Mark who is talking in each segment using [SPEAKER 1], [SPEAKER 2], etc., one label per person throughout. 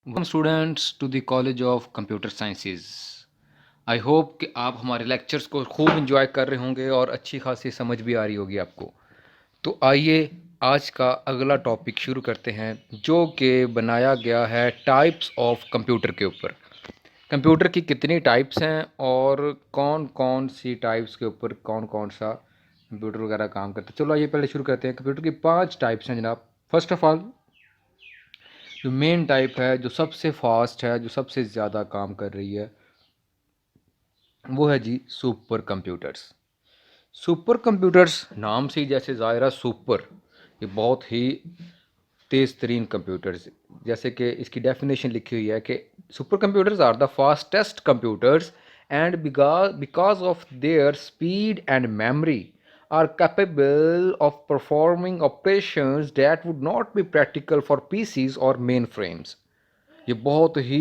[SPEAKER 1] Welcome students to the college of computer sciences. I hope कि आप हमारे lectures को खूब इंजॉय कर रहे होंगे और अच्छी खासी समझ भी आ रही होगी आपको। तो आइए आज का अगला टॉपिक शुरू करते हैं, जो कि बनाया गया है टाइप्स ऑफ कंप्यूटर के ऊपर। कंप्यूटर की कितनी टाइप्स हैं और कौन कौन सी टाइप्स के ऊपर कौन कौन सा कंप्यूटर वगैरह काम करता है। चलो आइए पहले शुरू करते हैं। कंप्यूटर की 5 टाइप्स हैं जनाब। फर्स्ट ऑफ ऑल, जो मेन टाइप है, जो सबसे फास्ट है, जो सबसे ज़्यादा काम कर रही है, वो है जी सुपर कंप्यूटर्स। सुपर कंप्यूटर्स नाम से ही जैसे ज़ाहिर सुपर, ये बहुत ही तेज़ तरीन कंप्यूटर्स, जैसे कि इसकी डेफिनेशन लिखी हुई है कि super computers are the fastest computers and because of their speed and memory are capable of performing operations that would not be practical for PCs or mainframes। ये बहुत ही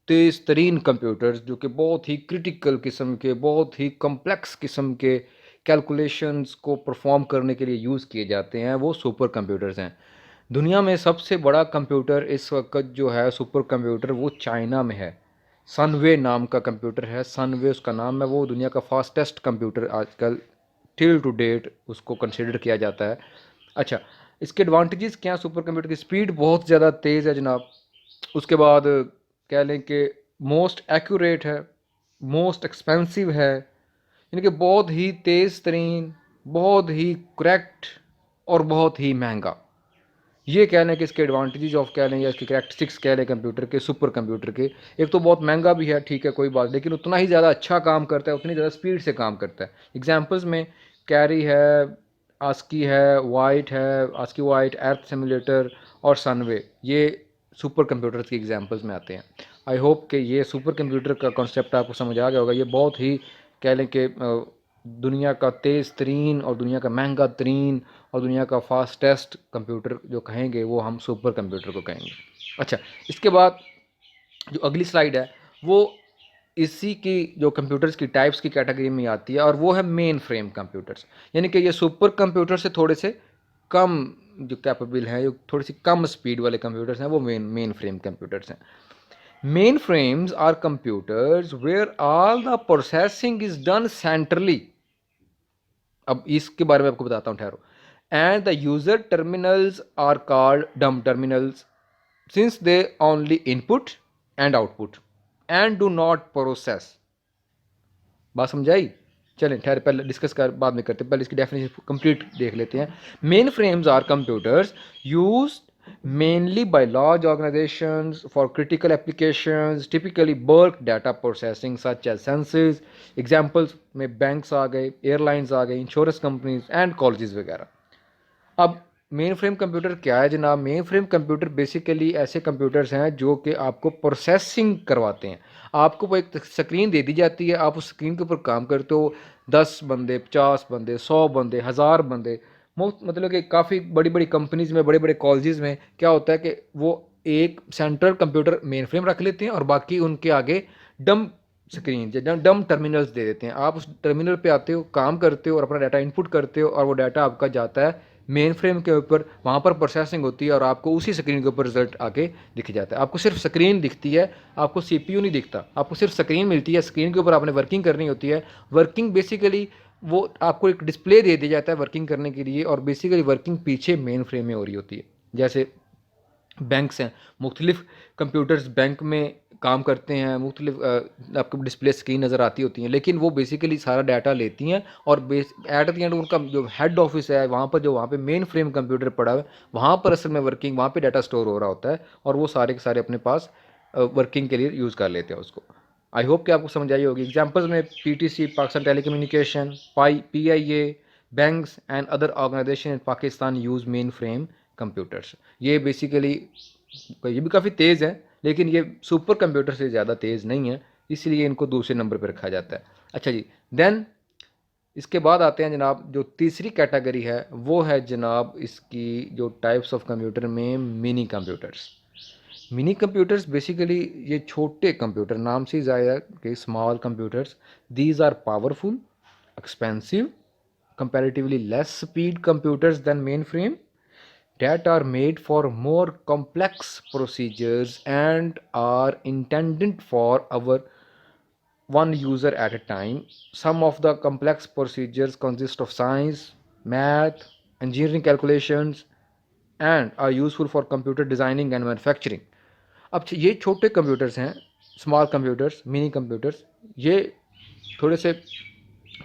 [SPEAKER 1] तेज़ तरीन कंप्यूटर्स, जो कि बहुत ही क्रिटिकल किस्म के, बहुत ही कम्प्लेक्स किस्म के कैलकुलेशंस को परफॉर्म करने के लिए यूज़ किए जाते हैं, वो सुपर कंप्यूटर्स हैं। दुनिया में सबसे बड़ा कंप्यूटर इस वक्त जो है सुपर कंप्यूटर, वो चाइना में है। सनवे नाम का कंप्यूटर है, सनवे उसका नाम है। वो दुनिया का फास्टेस्ट कंप्यूटर आजकल टिल टू डेट उसको कंसिडर किया जाता है। अच्छा, इसके एडवांटेजेस क्या हैं? सुपर कंप्यूटर की स्पीड बहुत ज़्यादा तेज़ है जनाब। उसके बाद कह लें कि मोस्ट एक्यूरेट है, मोस्ट एक्सपेंसिव है, यानी कि बहुत ही तेज़ तरीन, बहुत ही करेक्ट और बहुत ही महंगा। ये कह लें कि इसके एडवांटेजेस ऑफ कह लें या इसके करेक्टरिस्टिक्स कह लें कंप्यूटर के, सुपर कंप्यूटर के। एक तो बहुत महंगा भी है, ठीक है कोई बात, लेकिन उतना ही ज़्यादा अच्छा काम करता है, उतनी ज़्यादा स्पीड से काम करता है। एग्जांपल्स में कैरी है, आस्की है, वाइट है, आस्की वाइट, अर्थ सिमुलेटर और सनवे, ये सुपर कंप्यूटर्स की एग्जांपल्स में आते हैं। आई होप कि ये सुपर कंप्यूटर का कॉन्सेप्ट आपको समझ आ गया होगा। ये बहुत ही कह लें कि दुनिया का तेज़ तरीन और दुनिया का महंगा तरीन और दुनिया का फास्टेस्ट कंप्यूटर जो कहेंगे, वो हम सुपर कंप्यूटर को कहेंगे। अच्छा, इसके बाद जो अगली स्लाइड है, वो इसी की जो कंप्यूटर्स की टाइप्स की कैटेगरी में आती है, और वो है मेन फ्रेम कंप्यूटर्स। यानी कि ये सुपर कंप्यूटर से थोड़े से कम जो कैपेबल हैं, जो थोड़ी सी कम स्पीड वाले कंप्यूटर्स हैं, वो मेन फ्रेम कंप्यूटर्स हैं। Mainframes are computers where all the processing is done centrally. अब इसके बारे में आपको बताता हूँ, ठहरो। And the user terminals are called dumb terminals since they only input and output and do not process. बात समझाई? चलें ठहरे, पहले डिस्कस कर बाद में करते हैं, पहले इसकी डेफिनेशन कंप्लीट देख लेते हैं। Mainframes are computers use mainly by large organizations for critical applications, typically bulk data processing such as census। Examples में बैंक्स आ गए, एयरलाइंस आ गए, इंश्योरेंस कंपनीज एंड कॉलेजेस वगैरह। अब मेन फ्रेम कंप्यूटर क्या है जनाब? मेन फ्रेम कंप्यूटर बेसिकली ऐसे computers हैं जो कि आपको प्रोसेसिंग करवाते हैं। आपको वो एक स्क्रीन दे दी जाती है, आप उस स्क्रीन के ऊपर काम करते हो। 10 बंदे, 50 बंदे, 100 बंदे, 1000 बंदे, मतलब कि काफ़ी बड़ी बड़ी कंपनीज में, बड़े बड़े कॉलेजेस में क्या होता है कि वो एक सेंट्रल कंप्यूटर मेन फ्रेम रख लेते हैं और बाकी उनके आगे डम स्क्रीन या डम टर्मिनल्स दे देते हैं। आप उस टर्मिनल पे आते हो, काम करते हो और अपना डाटा इनपुट करते हो, और वो डाटा आपका जाता है मेन फ्रेम के ऊपर। वहाँ पर प्रोसेसिंग होती है और आपको उसी स्क्रीन के ऊपर रिजल्ट आके दिख जाता है। आपको सिर्फ स्क्रीन दिखती है, आपको सीपीयू नहीं दिखता, आपको सिर्फ स्क्रीन मिलती है। स्क्रीन के ऊपर आपने वर्किंग करनी होती है। वर्किंग बेसिकली वो आपको एक डिस्प्ले दे दिया जाता है वर्किंग करने के लिए, और बेसिकली वर्किंग पीछे मेन फ्रेम में हो रही होती है। जैसे बैंक्स हैं, मुख्तलिफ कंप्यूटर्स बैंक में काम करते हैं, मुख्तलिफ आपको डिस्प्ले स्क्रीन नज़र आती होती हैं, लेकिन वो बेसिकली सारा डाटा लेती हैं और एट द एंड उनका जो हेड ऑफिस है वहाँ पर, जो वहाँ पे मेन फ्रेम कंप्यूटर पड़ा है, वहाँ पर असल में वर्किंग, वहाँ पे डाटा स्टोर हो रहा होता है, और वो सारे के सारे अपने पास वर्किंग के लिए यूज़ कर लेते हैं उसको। आई होप कि आपको समझ आई होगी। एग्जाम्पल्स में PTC, Pakistan telecommunication, PIA, banks and other organization in Pakistan use mainframe computers. ये बेसिकली ये भी काफ़ी तेज़ है, लेकिन ये सुपर कंप्यूटर से ज़्यादा तेज़ नहीं है, इसलिए इनको दूसरे नंबर पर रखा जाता है। अच्छा जी, देन इसके बाद आते हैं जनाब, जो तीसरी कैटेगरी है वो है जनाब इसकी जो टाइप्स ऑफ कंप्यूटर में mini computers. Mini computers basically ये छोटे कंप्यूटर, नाम से ही ज़ाहिर कि small computers. These are powerful, expensive, comparatively less speed computers than mainframe, that are made for more complex procedures and are intended for our one user at a time. Some of the complex procedures consist of science, math, engineering calculations and are useful for computer designing and manufacturing. अब ये छोटे computers हैं, small computers, mini computers, ये थोड़े से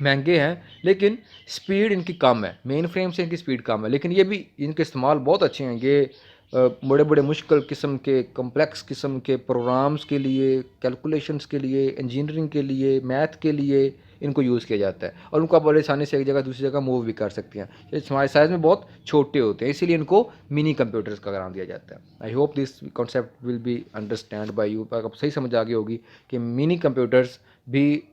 [SPEAKER 1] महंगे हैं लेकिन स्पीड इनकी कम है, मेन फ्रेम से इनकी स्पीड कम है, लेकिन ये भी इनके इस्तेमाल बहुत अच्छे हैं। ये बड़े बड़े मुश्किल किस्म के कॉम्प्लेक्स किस्म के प्रोग्राम्स के लिए, कैलकुलेशंस के लिए, इंजीनियरिंग के लिए, मैथ के लिए इनको यूज़ किया जाता है और उनको आप बड़े आसानी से एक जगह दूसरी जगह मूव भी कर सकते हैं। ये हमारे साइज़ में बहुत छोटे होते हैं, इसीलिए इनको मिनी कंप्यूटर्स का नाम दिया जाता है। I hope this concept will be understand by you. आप सही समझ आ गई होगी कि मिनी कंप्यूटर्स भी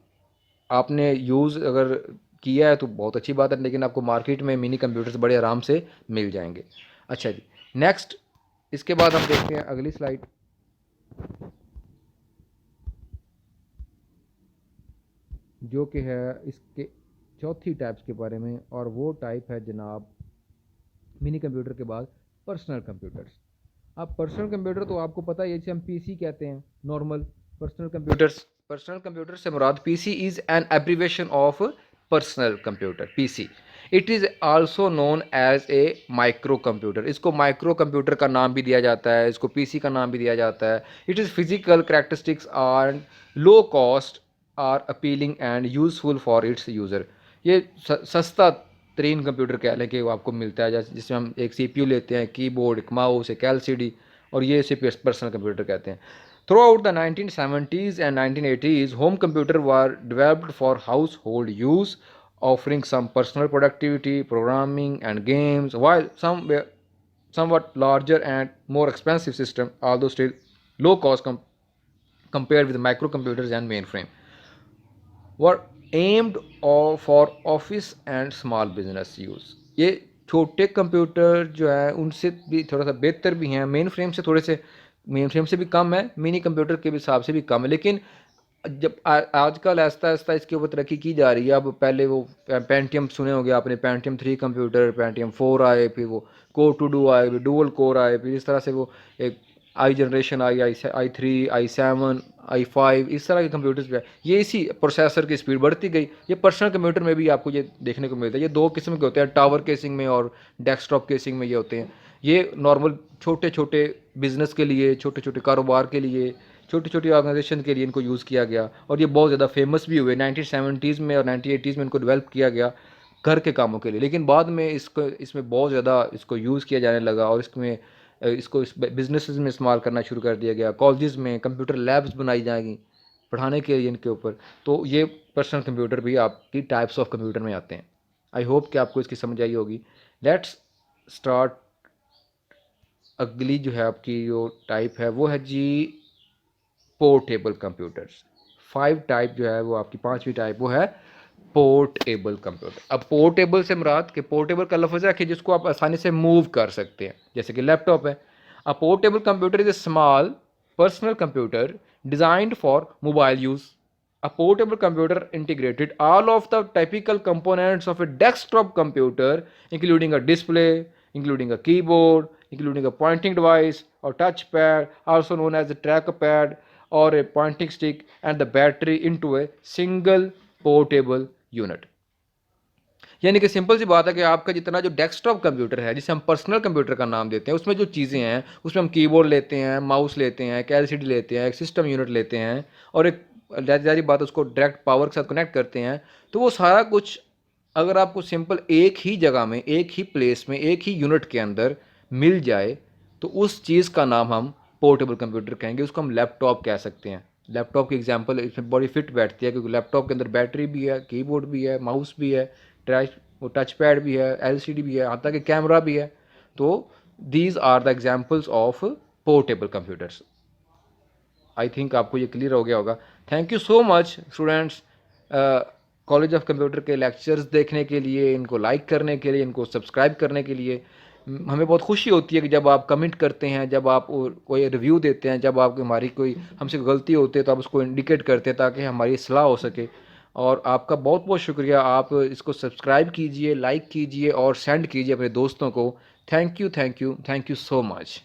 [SPEAKER 1] आपने यूज़ अगर किया है तो बहुत अच्छी बात है, लेकिन आपको मार्केट में मिनी कंप्यूटर्स बड़े आराम से मिल जाएंगे। अच्छा जी, नेक्स्ट इसके बाद हम देखते हैं अगली स्लाइड। जो कि है इसके चौथी टाइप्स के बारे में, और वो टाइप है जनाब मिनी कंप्यूटर के बाद पर्सनल कंप्यूटर्स। अब पर्सनल कंप्यूटर तो आपको पता है, जैसे हम पीसी कहते हैं, normal personal computers. Personal computer से मुराद PC is an abbreviation of personal computer, PC. It is also known as a micro computer. इसको माइक्रो कंप्यूटर का नाम भी दिया जाता है, इसको पीसी का नाम भी दिया जाता है। It is physical characteristics are low cost are appealing and useful for its user. ये सस्ता तरीन कंप्यूटर कह लें कि वो आपको मिलता है, जैसे जिसमें हम एक सीपीयू लेते हैं, कीबोर्ड, एक माउस, एक एलसीडी, और ये इसे पर्सनल कंप्यूटर कहते हैं। Through out the 1970s and 1980s, home computer were developed for household use, offering some personal productivity, programming, and games, while some were somewhat larger and more expensive system, although still low cost compared with microcomputers and mainframe, were aimed for office and small business use। ये छोटे computer जो है उनसे भी थोड़ा सा बेहतर भी हैं, मेन फ्रेम से थोड़े से, मेन फ्रेम से भी कम है, मिनी कंप्यूटर के हिसाब से भी कम है, लेकिन जब आजकल आहिस्ता आहिस्ता इसके ऊपर तरक्की की जा रही है। अब पहले वो पेंटियम सुने होंगे आपने, पेंटियम 3 कंप्यूटर, पेंटियम 4 आए, फिर वो कोर टू डू आए, फिर डुअल कोर आए, फिर इस तरह से वो एक आई जनरेशन आई, आई 3, आई 7, आई 5, इस तरह के कंप्यूटर्स पे ये इसी प्रोसेसर की स्पीड बढ़ती गई। ये पर्सनल कंप्यूटर में भी आपको ये देखने को मिलता है। ये दो किस्म के होते हैं, टावर केसिंग में और डेस्कटॉप केसिंग में ये होते हैं। ये नॉर्मल छोटे छोटे बिजनेस के लिए, छोटे छोटे कारोबार के लिए, छोटी छोटी ऑर्गेनाइजेशन के लिए इनको यूज़ किया गया, और ये बहुत ज़्यादा फेमस भी हुए। 1970s में और 1980s में इनको डेवलप किया गया घर के कामों के लिए, लेकिन बाद में इसमें बहुत ज़्यादा इसको यूज़ किया जाने लगा और इसको इस बिजनेस में इस्तेमाल करना शुरू कर दिया गया। कॉलेज में कंप्यूटर लैब्स बनाई जाएंगी पढ़ाने के लिए इनके ऊपर। तो ये पर्सनल कंप्यूटर भी आपकी टाइप्स ऑफ कंप्यूटर में आते हैं। आई होप कि आपको इसकी समझ आई होगी। Let's start. अगली जो है आपकी जो टाइप है वो है जी पोर्टेबल कंप्यूटर्स। 5 टाइप जो है वो आपकी 5वीं टाइप वो है पोर्टेबल कंप्यूटर। अब पोर्टेबल से मुराद कि पोर्टेबल का लफ्ज़ है कि जिसको आप आसानी से मूव कर सकते हैं, जैसे कि लैपटॉप है। अ portable computer is a small personal computer designed for mobile use. A portable computer integrated all of the typical components of a desktop computer, including a display, including a keyboard, including a pointing device or touchpad, also known as a trackpad or a pointing stick, and the battery into a single portable unit। यानी कि simple सी बात है कि आपका जितना जो desktop computer है, जिसे हम पर्सनल कंप्यूटर का नाम देते हैं, उसमें जो चीज़ें हैं उसमें हम कीबोर्ड लेते हैं, माउस लेते हैं, एक एलसीडी लेते हैं, एक सिस्टम यूनिट लेते हैं, और एक जारी बात उसको डायरेक्ट पावर के साथ कनेक्ट करते हैं। तो वो सारा कुछ अगर आपको सिंपल एक ही जगह में, एक ही प्लेस में, एक ही यूनिट के अंदर मिल जाए तो उस चीज़ का नाम हम पोर्टेबल कंप्यूटर कहेंगे। उसको हम लैपटॉप कह सकते हैं। लैपटॉप की एग्जांपल इसमें बड़ी फिट बैठती है, क्योंकि लैपटॉप के अंदर बैटरी भी है, कीबोर्ड भी है, माउस भी है, टच पैड भी है, एलसीडी भी है, यहाँ तक कि कैमरा भी है। तो these are the examples of portable computers. I think आपको ये क्लियर हो गया होगा। Thank you so much students, college of computer के लेक्चर्स देखने के लिए, इनको लाइक करने के लिए, इनको सब्सक्राइब करने के लिए। हमें बहुत खुशी होती है कि जब आप कमेंट करते हैं, जब आप कोई रिव्यू देते हैं, जब आप हमारी कोई हमसे गलती होती है तो आप उसको इंडिकेट करते हैं ताकि हमारी सलाह हो सके। और आपका बहुत बहुत शुक्रिया। आप इसको सब्सक्राइब कीजिए, लाइक कीजिए और सेंड कीजिए अपने दोस्तों को। Thank you, thank you, thank you so much.